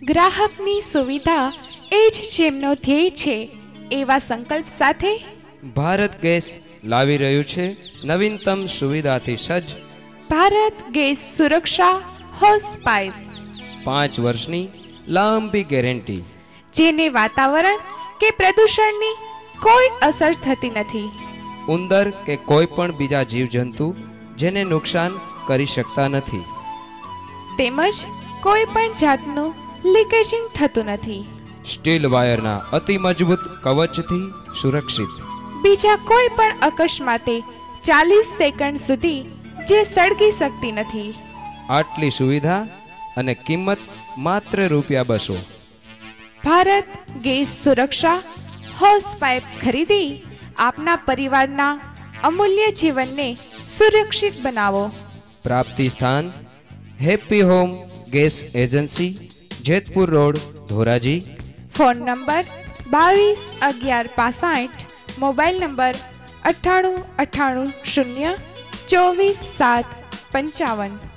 ગ્રાહકની સુવિધા એ જ જેમનો ધ્યેય છે, એવા સંકલ્પ સાથે ભારત ગેસ લાવી રહ્યું છે નવીનતમ સુવિધાથી સજ્જ ભારત ગેસ સુરક્ષા હોસ પાઇપ, 5 વર્ષની લાંબી ગેરંટી, જેને વાતાવરણ કે પ્રદૂષણની કોઈ અસર થતી નથી. ઉંદર કે કોઈ પણ બીજા જીવજંતુ જેને નુકસાન કરી શકતા નથી, તેમજ કોઈ પણ જાતનું લીકેજિંગ થતું નથી. સ્ટીલ વાયરના અતિ મજબૂત કવચથી સુરક્ષિત, બીજા કોઈ પણ અકસ્માતે 40 સેકન્ડ સુધી જે સળગી શકતી નથી. આટલી સુવિધા અને કિંમત માત્ર ₹200. ભારત ગેસ સુરક્ષા હોસ પાઇપ ખરીદી આપના પરિવારના અમૂલ્ય જીવનને સુરક્ષિત બનાવો. પ્રાપ્તિ સ્થાન happy home gas agency, Jetpur road, Dhoraji. Phone number 221165, mobile number 9898 0 24 7 55.